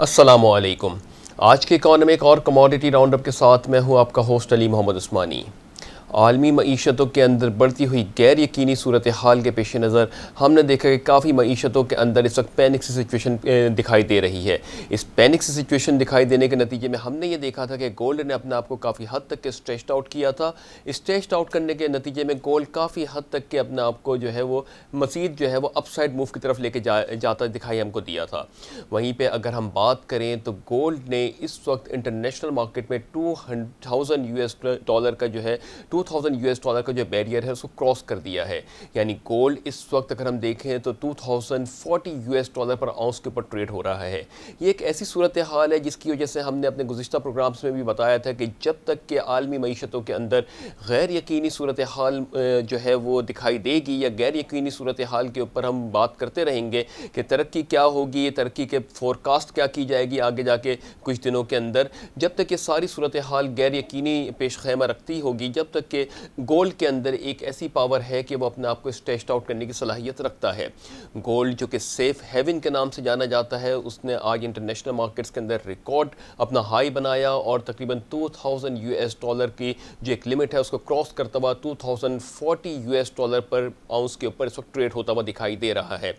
السلام علیکم۔ آج کے اکانومک اور کموڈٹی راؤنڈ اپ کے ساتھ میں ہوں آپ کا ہوسٹ علی محمد عثمانی۔ عالمی معیشتوں کے اندر بڑھتی ہوئی غیر یقینی صورتحال کے پیش نظر ہم نے دیکھا کہ کافی معیشتوں کے اندر اس وقت پینک سی سچویشن دکھائی دے رہی ہے۔ اس پینک سی سچویشن دکھائی دینے کے نتیجے میں ہم نے یہ دیکھا تھا کہ گولڈ نے اپنے آپ کو کافی حد تک کے اسٹریچڈ آؤٹ کیا تھا۔ اسٹریچڈ آؤٹ کرنے کے نتیجے میں گولڈ کافی حد تک کے اپنے آپ کو جو ہے وہ مزید جو ہے وہ اپ سائڈ موو کی طرف لے کے جاتا دکھائی ہم کو دیا تھا۔ وہیں پہ اگر ہم بات کریں تو گولڈ نے اس وقت انٹرنیشنل مارکیٹ میں $2000 کا جو ہے $2000 کا جو بیریئر ہے اس کو کراس کر دیا ہے۔ یعنی گولڈ اس وقت اگر ہم دیکھیں تو $2040 پر آؤنس کے اوپر ٹریڈ ہو رہا ہے۔ یہ ایک ایسی صورتحال ہے جس کی وجہ سے ہم نے اپنے گزشتہ پروگرامز میں بھی بتایا تھا کہ جب تک کہ عالمی معیشتوں کے اندر غیر یقینی صورتحال جو ہے وہ دکھائی دے گی یا غیر یقینی صورتحال کے اوپر ہم بات کرتے رہیں گے کہ ترقی کیا ہوگی، ترقی کے فورکاسٹ کیا کی جائے گی آگے جا کے کچھ دنوں کے اندر، جب تک یہ ساری صورتحال غیر یقینی پیش خیمہ رکھتی ہوگی، جب تک کہ گولڈ کے اندر ایک ایسی پاور ہے کہ وہ اپنے آپ کو اسٹریچڈ آؤٹ کرنے کی صلاحیت رکھتا ہے۔ گولڈ جو کہ سیف ہیون کے نام سے جانا جاتا ہے، اس نے آج انٹرنیشنل مارکیٹس کے اندر ریکارڈ اپنا ہائی بنایا اور تقریباً $2000 کی جو ایک لمٹ ہے اس کو کراس کرتا ہوا $2040 پر آؤنس کے اوپر اس وقت ٹریڈ ہوتا ہوا دکھائی دے رہا ہے۔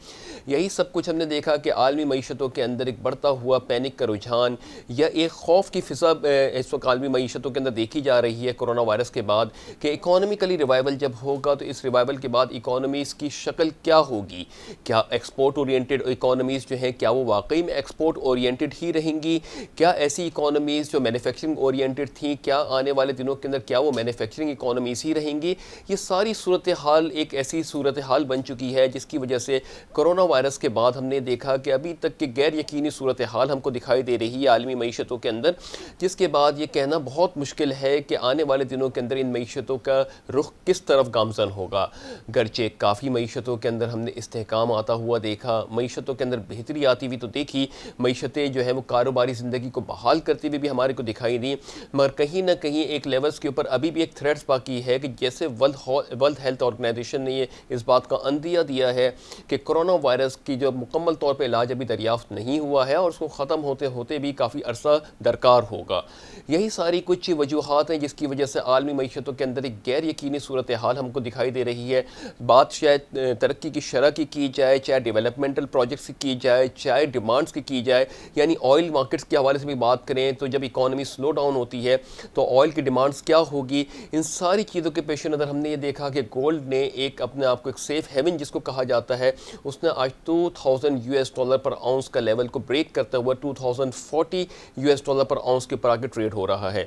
یہی سب کچھ ہم نے دیکھا کہ عالمی معیشتوں کے اندر ایک بڑھتا ہوا پینک کا رجحان یا ایک خوف کی فضا اس وقت عالمی معیشتوں کے اندر دیکھی جا رہی ہے کورونا وائرس کے بعد، کہ اکانومیکلی ریوائول جب ہوگا تو اس ریوائول کے بعد اکانومیز کی شکل کیا ہوگی؟ کیا ایکسپورٹ اورینٹڈ اکانومیز جو ہیں کیا وہ واقعی میں ایکسپورٹ اورینٹڈ ہی رہیں گی؟ کیا ایسی اکانومیز جو مینوفیکچرنگ اورینٹڈ تھیں کیا آنے والے دنوں کے اندر کیا وہ مینوفیکچرنگ اکانومیز ہی رہیں گی؟ یہ ساری صورتحال ایک ایسی صورتحال بن چکی ہے جس کی وجہ سے کورونا وائرس کے بعد ہم نے دیکھا کہ ابھی تک کہ غیر یقینی صورتحال ہم کو دکھائی دے رہی ہے عالمی معیشتوں کے اندر، جس کے بعد یہ کہنا بہت مشکل ہے کہ آنے والے دنوں کے اندر ان معیشتوں کا رخ کس طرف گامزن ہوگا۔ گرچہ کافی معیشتوں کے اندر ہم نے استحکام آتا ہوا دیکھا، معیشتوں کے اندر بہتری آتی ہوئی تو دیکھی، معیشتیں جو ہے وہ کاروباری زندگی کو بحال کرتی ہوئی بھی ہمارے کو دکھائی دی، مگر کہیں نہ کہیں ایک لیولز کے اوپر ابھی بھی ایک تھریٹس باقی ہے کہ جیسے ورلڈ ہیلتھ آرگنائزیشن نے یہ اس بات کا عندیہ دیا ہے کہ کورونا وائرس کی جو مکمل طور پہ علاج ابھی دریافت نہیں ہوا ہے اور اس کو ختم ہوتے ہوتے بھی کافی عرصہ درکار ہوگا۔ یہی ساری کچھ وجوہات ہیں جس کی وجہ سے عالمی معیشتوں کے اندر ایک غیر یقینی صورتحال ہم کو دکھائی دے رہی ہے۔ بات شاید ترقی کی شرح کی جائے، چاہے ڈیولپمنٹل پروجیکٹس کی جائے، چاہے ڈیمانڈس کی جائے، یعنی آئل مارکیٹس کے حوالے سے بھی بات کریں تو جب اکانومی سلو ڈاؤن ہوتی ہے تو آئل کی ڈیمانڈس کیا ہوگی، ان ساری چیزوں کے پیش نظر ہم نے یہ دیکھا کہ گولڈ نے ایک اپنے آپ کو ایک سیف ہیون جس کو کہا جاتا ہے، اس نے آج $2000 پر آؤنس کا لیول کو بریک کرتا ہوا $2040 پر آؤنس کے اوپر آگے ٹریڈ ہو رہا ہے۔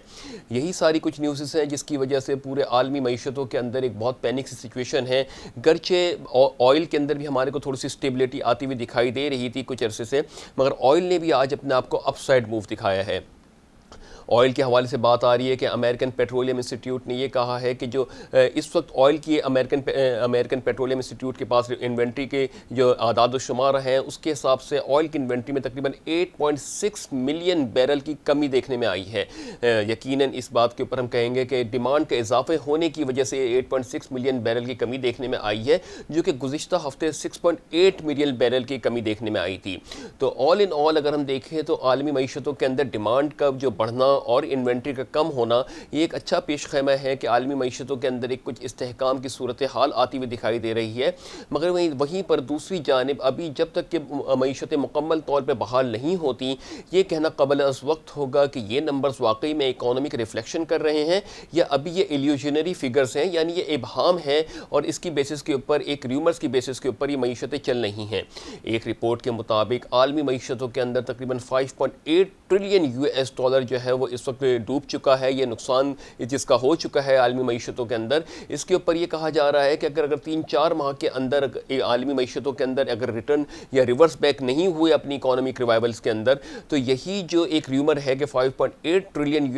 یہی ساری کچھ نیوزز ہیں جس کی وجہ سے پورے عالمی معیشتوں کے اندر ایک بہت پینک سی سچویشن ہے۔ گرچہ آئل کے اندر بھی ہمارے کو تھوڑی سی اسٹیبلٹی آتی ہوئی دکھائی دے رہی تھی کچھ عرصے سے، مگر آئل نے بھی آج اپنے آپ کو اپ سائڈ موو دکھایا ہے۔ آئل کے حوالے سے بات آ رہی ہے کہ امریکن پیٹرولیم انسٹیٹیوٹ نے یہ کہا ہے کہ جو اس وقت آئل کی امریکن پیٹرولیم انسٹیٹیوٹ کے پاس انوینٹری کے جو اعداد و شمار ہیں اس کے حساب سے آئل کی انوینٹری میں تقریباً 8.6 ملین بیرل کی کمی دیکھنے میں آئی ہے۔ یقیناً اس بات کے اوپر ہم کہیں گے کہ ڈیمانڈ کے اضافے ہونے کی وجہ سے 8.6 ملین بیرل کی کمی دیکھنے میں آئی ہے، جو کہ گزشتہ ہفتے 6.8 ملین بیرل کی کمی دیکھنے میں آئی تھی۔ تو آل ان آل اگر ہم دیکھیں تو عالمی معیشتوں کے اندر ڈیمانڈ کا جو بڑھنا اور انوینٹری کا کم ہونا یہ ایک اچھا پیش خیمہ ہے کہ عالمی معیشتوں کے اندر ایک کچھ استحکام کی صورتحال آتی ہوئی دکھائی دے رہی ہے، مگر وہیں پر دوسری جانب ابھی جب تک کہ معیشتیں مکمل طور پہ بحال نہیں ہوتی، یہ کہنا قبل از وقت ہوگا کہ یہ نمبرز واقعی میں اکانومی کا ریفلیکشن کر رہے ہیں یا ابھی یہ ایلیوژنری فگرز ہیں، یعنی یہ ابہام ہے اور اس کی بیسس کے اوپر ایک ریومرز کی بیسس کے اوپر یہ معیشتیں چل رہی ہیں۔ ایک رپورٹ کے مطابق عالمی معیشتوں کے اندر تقریباً $5.8 ٹریلین جو ہے وہ اس وقت ڈوب چکا ہے، یہ نقصان جس کا ہو چکا ہے عالمی معیشتوں کے اندر۔ اس کے اوپر یہ کہا جا رہا ہے کہ اگر 3-4 ماہ کے اندر عالمی معیشتوں کے اندر اگر ریٹرن یا ریورس بیک نہیں ہوئے اپنی اکانومک ریوائولز کے اندر، تو یہی جو ایک ریومر ہے کہ $5.8 ٹریلین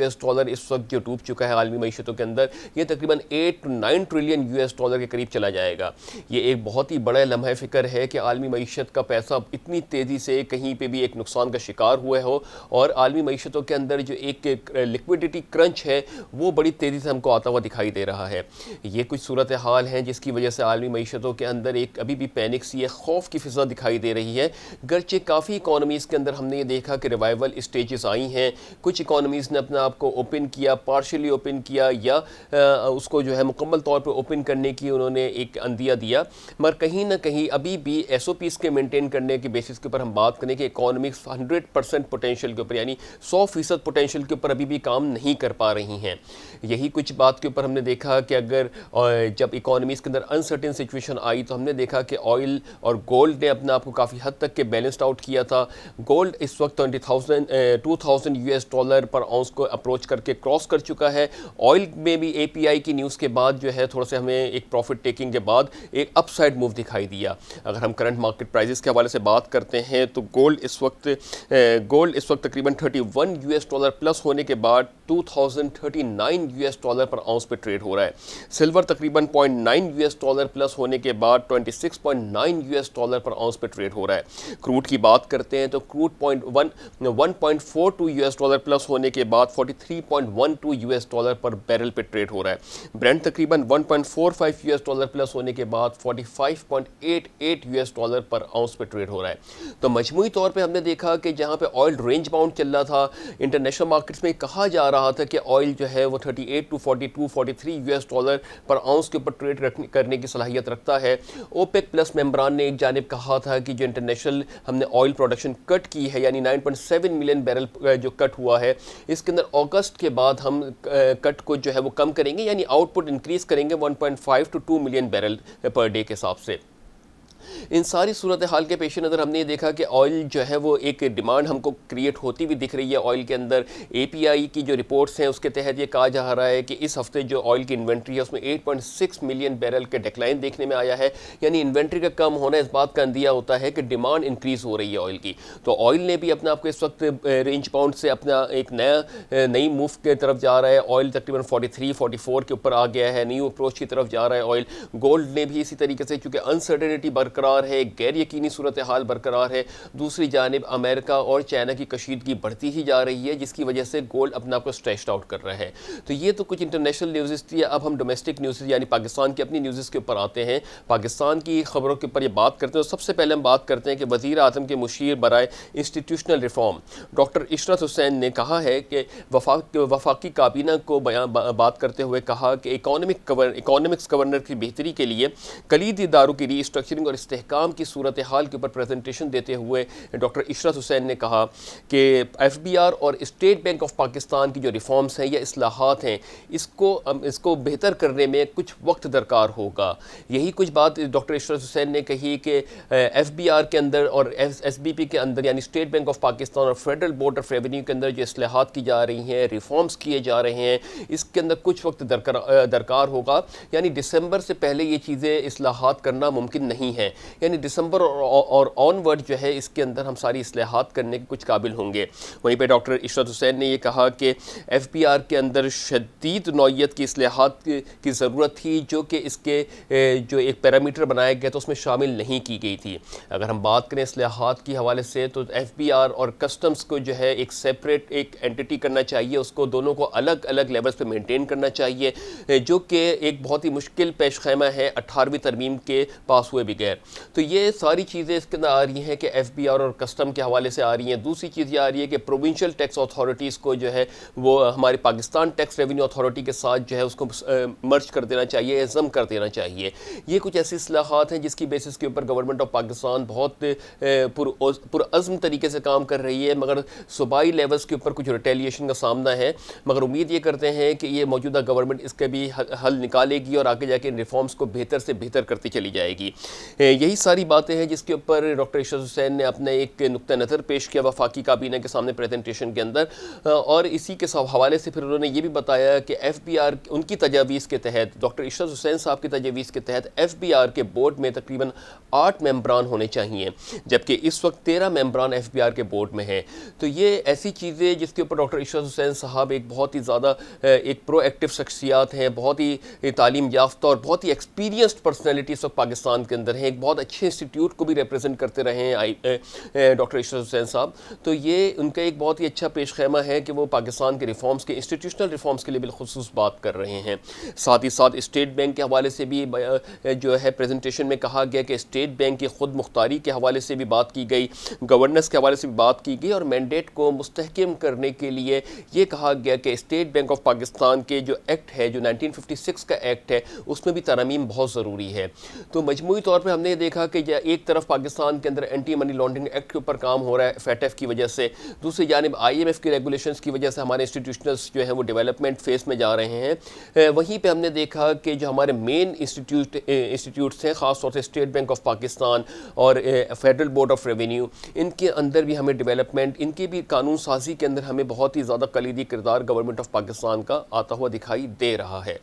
اس وقت جو ڈوب چکا ہے عالمی معیشتوں کے اندر، یہ تقریباً $8-9 ٹریلین کے قریب چلا جائے گا۔ یہ ایک بہت ہی بڑا لمحہ فکر ہے کہ عالمی معیشت کا پیسہ اتنی تیزی سے کہیں پہ بھی ایک نقصان کا شکار ہوا ہو، اور عالمی معیشتوں کے اندر جو ایک لکوڈیٹی کرنچ ہے وہ بڑی تیزی سے ہم کو آتا ہوا دکھائی دے رہا ہے۔ یہ کچھ صورتحال ہیں جس کی وجہ سے عالمی معیشتوں کے اندر ایک ابھی بھی پینک سی ہے، خوف کی فضا دکھائی دے رہی ہے، گرچہ کافی اکانومیز کے اندر ہم نے یہ دیکھا کہ ریوائول اسٹیجز آئی ہیں، کچھ اکانومیز نے اپنے آپ کو اوپن کیا، پارشلی اوپن کیا، یا اس کو جو ہے مکمل طور پہ اوپن کرنے کی انہوں نے ایک اندیا دیا، مگر کہیں نہ کہیں ابھی بھی ایس او پیز کے مینٹین کرنے کے بیسس کے اوپر ہم بات کریں کہ اکانومکس 100% پوٹینشیل کے اوپر، یعنی 100% پوٹینشیل کے اوپر ابھی بھی کام نہیں کر پا رہی ہیں۔ یہی کچھ بات کے اوپر ہم نے دیکھا کہ اگر جب اکانومیز کے اندر انسرٹن سچویشن آئی تو ہم نے دیکھا کہ آئل اور گولڈ نے اپنے آپ کو کافی حد تک کے بیلنسڈ آؤٹ کیا تھا۔ گولڈ اس وقت 2000 US ڈالر پر آؤنس کو اپروچ کر کے کراس کر چکا ہے۔ آئل میں بھی اے پی آئی کی نیوز کے بعد جو ہے تھوڑا سے ہمیں ایک پروفٹ ٹیکنگ کے بعد ایک اپ سائڈ موو دکھائی دیا۔ اگر ہم کرنٹ مارکیٹ پرائزز کے حوالے سے بات کرتے ہیں تو گولڈ اس وقت تقریباً 31 US ڈالر پلس ہونے کے بعد 2039 US ڈالر پر آؤنس پہ ٹریڈ ہو رہا ہے۔ سلور تقریباً 0.9 US ڈالر پلس ہونے کے بعد 26.9 US ڈالر پر آؤنس پہ ٹریڈ ہو رہا ہے۔ کروڈ کی بات کرتے ہیں تو کروڈ 1.42 US ڈالر پلس ہونے کے بعد 43.12 US ڈالر پر بیرل پہ ٹریڈ ہو رہا ہے۔ برینٹ تقریباً 1.45 US ڈالر پلس ہونے کے بعد 45.88 US ڈالر پر آؤنس پہ ٹریڈ ہو رہا ہے۔ تو مجموعی طور پہ ہم نے دیکھا کہ جہاں پہ آئل رینج باؤنڈ چل رہا تھا، انٹرنیشنل مارکیٹس میں کہا جا رہا تھا کہ آئل جو ہے وہ 38 to 42 43 US dollar per ounce کے اوپر ٹریڈ کرنے کی صلاحیت رکھتا ہے۔ اوپیک پلس ممبران نے ایک جانب کہا تھا کہ جو انٹرنیشنل ہم نے آئل پروڈکشن کٹ کی ہے، یعنی 9.7 ملین بیرل جو کٹ ہوا ہے، اس کے اندر اگست کے بعد ہم کٹ کو جو ہے وہ کم کریں گے، یعنی آؤٹ پٹ انکریز کریں گے 1.5 to 2 million barrel per day کے حساب سے۔ ان ساری صورتحال کے پیش نظر ہم نے یہ دیکھا کہ آئل جو ہے وہ ایک ڈیمانڈ ہم کو کریٹ ہوتی ہوئی دکھ رہی ہے آئل کے اندر۔ اے پی آئی کی جو رپورٹس ہیں اس کے تحت یہ کہا جا رہا ہے کہ اس ہفتے جو آئل کی انوینٹری ہے اس میں 8.6 ملین بیرل کے ڈیکلائن دیکھنے میں آیا ہے، یعنی انوینٹری کا کم ہونا اس بات کا اندیا ہوتا ہے کہ ڈیمانڈ انکریز ہو رہی ہے آئل کی۔ تو آئل نے بھی اپنے آپ کو اس وقت رینج باؤنڈ سے اپنا ایک نئی موو کی طرف جا رہا ہے۔ آئل تقریباً 43-44 کے اوپر آ گیا ہے، نیو اپروچ کی طرف جا رہا ہے آئل۔ گولڈ نے بھی اسی طریقے سے، چونکہ انسرٹنٹی برقرار ہے، غیر یقینی صورتحال برقرار ہے، دوسری جانب امریکہ اور چائنا کی کشیدگی بڑھتی ہی جا رہی ہے، جس کی وجہ سے گولڈ اپنا آپ کو اسٹریچڈ آؤٹ کر رہا ہے۔ تو یہ تو کچھ انٹرنیشنل نیوزز تھی۔ اب ہم ڈومیسٹک نیوزز یعنی پاکستان کی اپنی نیوزز کے اوپر آتے ہیں۔ پاکستان کی خبروں کے اوپر یہ بات کرتے ہیں، سب سے پہلے ہم بات کرتے ہیں کہ وزیر اعظم کے مشیر برائے انسٹیٹیوشنل ریفارم ڈاکٹر عشرت حسین نے کہا ہے کہ وفاقی کابینہ کو بات کرتے ہوئے کہا کہ اکانومکس گورنر کی بہتری کے لیے کلیدی اداروں کی ری اسٹرکچرنگ اور استحکام کی صورتحال کے اوپر پریزنٹیشن دیتے ہوئے ڈاکٹر عشرت حسین نے کہا کہ ایف بی آر اور اسٹیٹ بینک آف پاکستان کی جو ریفارمز ہیں یا اصلاحات ہیں، اس کو بہتر کرنے میں کچھ وقت درکار ہوگا۔ یہی کچھ بات ڈاکٹر عشرت حسین نے کہی کہ ایف بی آر کے اندر اور ایس بی پی کے اندر، یعنی اسٹیٹ بینک آف پاکستان اور فیڈرل بورڈ آف ریونیو کے اندر جو اصلاحات کی جا رہی ہیں، ریفارمز کیے جا رہے ہیں، اس کے اندر کچھ وقت درکار ہوگا، یعنی دسمبر سے پہلے یہ چیزیں اصلاحات کرنا ممکن نہیں ہے، یعنی دسمبر اور آن ورڈ جو ہے اس کے اندر ہم ساری اصلاحات کرنے کے کچھ قابل ہوں گے۔ وہیں پہ ڈاکٹر عشرت حسین نے یہ کہا کہ ایف بی آر کے اندر شدید نوعیت کی اصلاحات کی ضرورت تھی، جو کہ اس کے جو ایک پیرامیٹر بنایا گیا تو اس میں شامل نہیں کی گئی تھی۔ اگر ہم بات کریں اصلاحات کے حوالے سے تو ایف بی آر اور کسٹمز کو جو ہے ایک سیپریٹ ایک اینٹی کرنا چاہیے، اس کو دونوں کو الگ الگ لیولز پہ مینٹین کرنا چاہیے، جو کہ ایک بہت ہی مشکل پیش خیمہ ہے 18ویں ترمیم کے پاس ہوئے بغیر۔ تو یہ ساری چیزیں اس کے اندر آ رہی ہیں کہ ایف بی آر اور کسٹم کے حوالے سے آ رہی ہیں۔ دوسری چیز یہ آ رہی ہے کہ پروونشل ٹیکس اتھارٹیز کو جو ہے وہ ہمارے پاکستان ٹیکس ریونیو اتھارٹی کے ساتھ جو ہے اس کو مرج کر دینا چاہیے، ضم کر دینا چاہیے۔ یہ کچھ ایسی اصلاحات ہیں جس کی بیسس کے اوپر گورنمنٹ آف پاکستان بہت پرعزم طریقے سے کام کر رہی ہے، مگر صوبائی لیولز کے اوپر کچھ ریٹیلیشن کا سامنا ہے، مگر امید یہ کرتے ہیں کہ یہ موجودہ گورنمنٹ اس کا بھی حل نکالے گی اور آگے جا کے ان ریفارمز کو بہتر سے بہتر کرتی چلی جائے گی۔ یہی ساری باتیں ہیں جس کے اوپر ڈاکٹر عشرت حسین نے اپنے ایک نقطہ نظر پیش کیا وفاقی کابینہ کے سامنے پریزنٹیشن کے اندر، اور اسی کے حوالے سے پھر انہوں نے یہ بھی بتایا کہ ایف بی آر ان کی تجاویز کے تحت، ڈاکٹر عشرت حسین صاحب کی تجاویز کے تحت ایف بی آر کے بورڈ میں تقریباً 8 ممبران ہونے چاہیے، جبکہ اس وقت 13 ممبران ایف بی آر کے بورڈ میں ہیں۔ تو یہ ایسی چیزیں جس کے اوپر ڈاکٹر عشرت حسین صاحب ایک بہت ہی زیادہ ایک پرو ایکٹیو شخصیات ہیں، بہت ہی تعلیم یافتہ اور بہت ہی ایکسپیرینسڈ پرسنالٹی اس وقت پاکستان کے اندر ہیں، ایک بہت اچھے انسٹیٹیوٹ کو بھی ریپرزینٹ کرتے رہے ہیں ڈاکٹر اشرف حسین صاحب. تو یہ ان کا ایک بہت ہی اچھا پیش خیمہ ہے کہ وہ پاکستان کے ریفارمز کے انسٹیٹیوشنل ریفارمز کے لیے بالخصوص بات کر رہے ہیں. ساتھ ہی ساتھ اسٹیٹ بینک کے حوالے سے بھی جو ہے پریزنٹیشن میں کہا گیا کہ اسٹیٹ بینک کی خود مختاری کے حوالے سے بھی بات کی گئی, گورننس کے حوالے سے بھی بات کی گئی, اور مینڈیٹ کو مستحکم کرنے کے لیے یہ کہا گیا کہ اسٹیٹ بینک آف پاکستان کے جو ایکٹ ہے, جو 1956 کا ایکٹ ہے, اس میں بھی ترامیم بہت ضروری ہے. تو مجموعی طور پہ ہم نے دیکھا کہ ایک طرف پاکستان کے اندر اینٹی منی لانڈرنگ ایکٹ کے اوپر کام ہو رہا ہے فیٹف کی وجہ سے, دوسری جانب IMF کی ریگولیشنز کی وجہ سے ہمارے انسٹیٹیوشنلز جو ہیں وہ ڈیولپمنٹ فیس میں جا رہے ہیں. وہیں پہ ہم نے دیکھا کہ جو ہمارے مین انسٹیٹیوٹس ہیں, خاص طور سے اسٹیٹ بینک آف پاکستان اور فیڈرل بورڈ آف ریونیو, ان کے اندر بھی ہمیں ڈیولپمنٹ, ان کی بھی قانون سازی کے اندر ہمیں بہت ہی زیادہ کلیدی کردار گورنمنٹ آف پاکستان کا آتا ہوا دکھائی دے رہا ہے.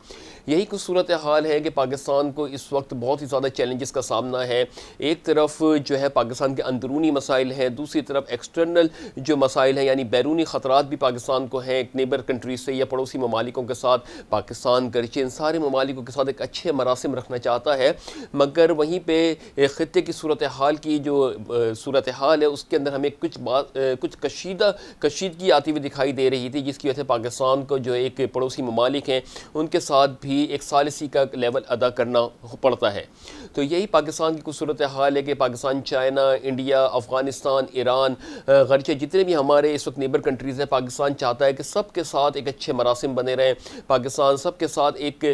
یہی کچھ صورتحال ہے کہ پاکستان کو اس وقت بہت ہی زیادہ چیلنجز کا سامنا ہے. ایک طرف جو ہے پاکستان کے اندرونی مسائل ہیں, دوسری طرف ایکسٹرنل جو مسائل ہیں یعنی بیرونی خطرات بھی پاکستان کو ہیں ایک نیبر کنٹریز سے یا پڑوسی ممالکوں کے ساتھ. پاکستان گرچہ ان سارے ممالکوں کے ساتھ ایک اچھے مراسم رکھنا چاہتا ہے, مگر وہیں پہ خطے کی صورتحال کی جو صورتحال ہے اس کے اندر ہمیں کچھ کشیدگی آتی ہوئی دکھائی دے رہی تھی, جس کی وجہ سے پاکستان کو جو ایک پڑوسی ممالک ہیں ان کے ساتھ بھی ایک ثالثی کا لیول ادا کرنا پڑتا ہے. تو یہی پاکستان کی کچھ صورتحال ہے کہ پاکستان, چائنا, انڈیا, افغانستان, ایران, غرچہ جتنے بھی ہمارے اس وقت نیبر کنٹریز ہیں, پاکستان چاہتا ہے کہ سب کے ساتھ ایک اچھے مراسم بنے رہیں. پاکستان سب کے ساتھ ایک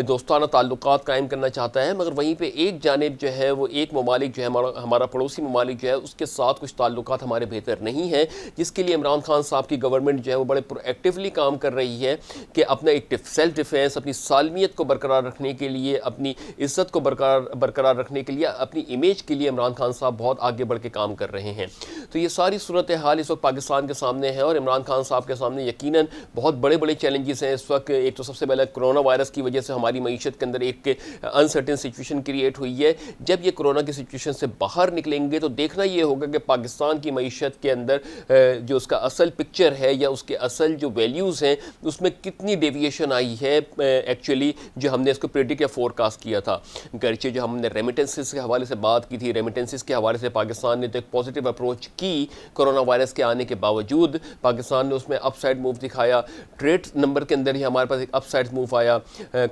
دوستانہ تعلقات قائم کرنا چاہتا ہے, مگر وہیں پہ ایک جانب جو ہے وہ ایک ممالک جو ہے ہمارا پڑوسی ممالک جو ہے اس کے ساتھ کچھ تعلقات ہمارے بہتر نہیں ہیں, جس کے لیے عمران خان صاحب کی گورنمنٹ جو ہے وہ بڑے پرو ایکٹیولی کام کر رہی ہے کہ اپنا ایک سیلف ڈیفینس, اپنی سالمیت کو برقرار رکھنے کے لیے, اپنی عزت کو برقرار رکھنے کے لیے, اپنی امیج کے لیے عمران خان صاحب بہت آگے بڑھ کے کام کر رہے ہیں. تو یہ ساری صورتحال اس وقت پاکستان کے سامنے ہے, اور عمران خان صاحب کے سامنے یقیناً بہت بڑے بڑے چیلنجز ہیں اس وقت. ایک تو سب سے پہلے کرونا وائرس کی وجہ سے ہماری معیشت کے اندر ایک انسرٹن سچویشن کریٹ ہوئی ہے. جب یہ کرونا کی سچویشن سے باہر نکلیں گے تو دیکھنا یہ ہوگا کہ پاکستان کی معیشت کے اندر جو اس کا اصل پکچر ہے یا اس کے اصل جو ویلیوز ہیں اس میں کتنی ڈیویشن آئی ہے ایکچولی جو ہم نے اس کو پریڈکٹ یا فور کاسٹ کیا تھا. گرچہ جو ہم نے ریمیٹنسز کے حوالے سے بات کی تھی, ریمیٹنسز کے حوالے سے پاکستان نے تو ایک پازیٹیو اپروچ کی کرونا وائرس کے آنے کے باوجود, پاکستان نے اس میں اپ سائڈ موو دکھایا. ٹریڈ نمبر کے اندر ہی ہمارے پاس ایک اپ سائڈ موو آیا,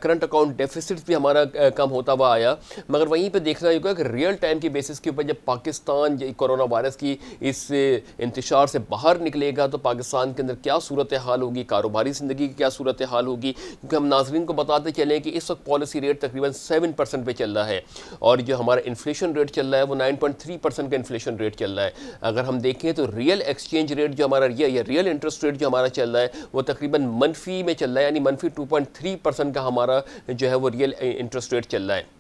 کرنٹ اکاؤنٹ ڈیفیسٹ بھی ہمارا کم ہوتا ہوا آیا. مگر وہیں پہ دیکھنا ہوگا کہ ریئل ٹائم کی بیسس کے اوپر جب پاکستان کرونا وائرس کی اس انتشار سے باہر نکلے گا تو پاکستان کے اندر کیا صورتحال ہوگی, کاروباری زندگی کی کیا صورتحال ہوگی. کیونکہ ہم ناظرین کو بتاتے چلیں کہ اس وقت پالیسی ریٹ تقریباً 7% پہ چل رہا ہے, اور جو ہمارا انفلیشن ریٹ چل رہا ہے وہ 9.3% کا انفلیشن ریٹ چل رہا ہے. اگر ہم دیکھیں تو ریئل ایکسچینج ریٹ جو ہمارا یا ریئل انٹرسٹ ریٹ جو ہمارا چل رہا ہے وہ تقریباً منفی میں چل رہا ہے, یعنی منفی 2.3% کا ہمارا جو ہے وہ ریئل انٹرسٹ ریٹ چل رہا ہے.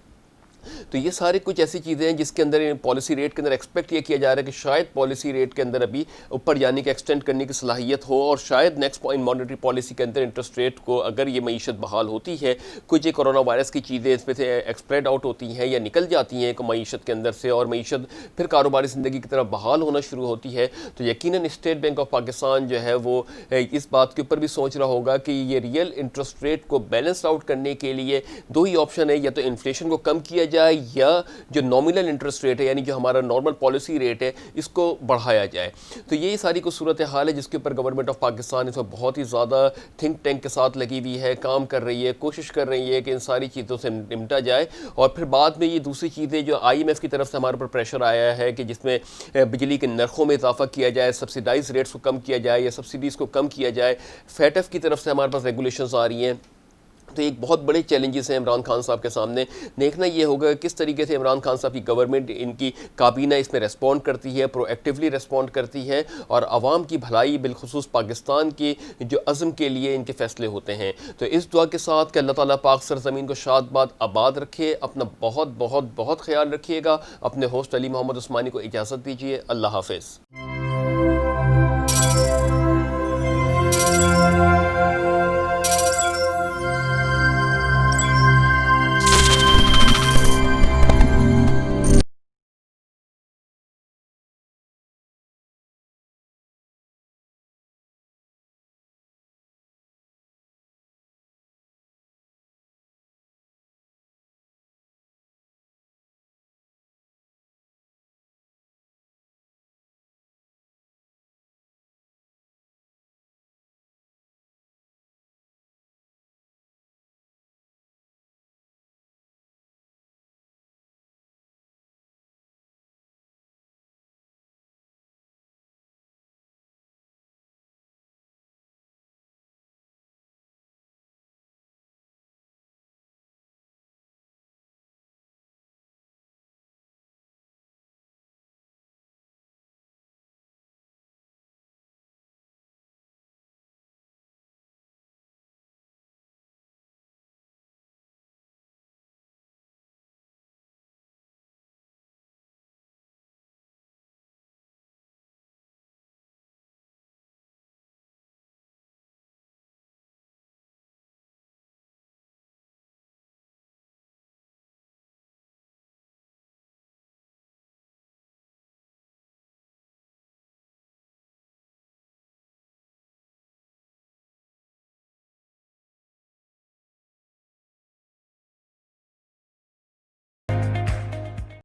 تو یہ سارے کچھ ایسی چیزیں ہیں جس کے اندر پالیسی ریٹ کے اندر ایکسپیکٹ یہ کیا جا رہا ہے کہ شاید پالیسی ریٹ کے اندر ابھی اوپر جانے کی ایکسٹینڈ کرنے کی صلاحیت ہو, اور شاید نیکسٹ پوائنٹ مانیٹری پالیسی کے اندر انٹرسٹ ریٹ کو اگر یہ معیشت بحال ہوتی ہے, کچھ یہ کرونا وائرس کی چیزیں اس میں سے ایکسپریڈ آؤٹ ہوتی ہیں یا نکل جاتی ہیں معیشت کے اندر سے, اور معیشت پھر کاروباری زندگی کی طرف بحال ہونا شروع ہوتی ہے, تو یقیناً اسٹیٹ بینک آف پاکستان جو ہے وہ اس بات کے اوپر بھی سوچ رہا ہوگا کہ یہ ریئل انٹرسٹ ریٹ کو بیلنس آؤٹ کرنے کے لیے دو ہی آپشن ہے, یا تو انفلیشن کو کم کیا جائے یا جو نامنل انٹرسٹ ریٹ ہے یعنی جو ہمارا نارمل پالیسی ریٹ ہے اس کو بڑھایا جائے. تو یہی ساری کچھ صورتحال ہے جس کے اوپر گورنمنٹ آف پاکستان اس میں بہت ہی زیادہ تھنک ٹینک کے ساتھ لگی ہوئی ہے, کام کر رہی ہے, کوشش کر رہی ہے کہ ان ساری چیزوں سے نمٹا جائے. اور پھر بعد میں یہ دوسری چیزیں جو IMF کی طرف سے ہمارے اوپر پریشر آیا ہے کہ جس میں بجلی کے نرخوں میں اضافہ کیا جائے, سبسیڈائز ریٹس کو کم کیا جائے یا سبسڈیز کو کم کیا جائے, فیٹف کی طرف سے ہمارے پاس ریگولیشنز آ رہی ہیں. تو ایک بہت بڑے چیلنجز ہیں عمران خان صاحب کے سامنے. دیکھنا یہ ہوگا کس طریقے سے عمران خان صاحب کی گورنمنٹ, ان کی کابینہ اس میں ریسپونڈ کرتی ہے, پرو ایکٹیولی ریسپونڈ کرتی ہے, اور عوام کی بھلائی بالخصوص پاکستان کی جو عزم کے لیے ان کے فیصلے ہوتے ہیں. تو اس دعا کے ساتھ کہ اللہ تعالیٰ پاک سرزمین کو شاد باد آباد رکھے. اپنا بہت بہت بہت خیال رکھیے گا. اپنے ہوسٹ علی محمد عثمانی کو اجازت دیجیے. اللہ حافظ.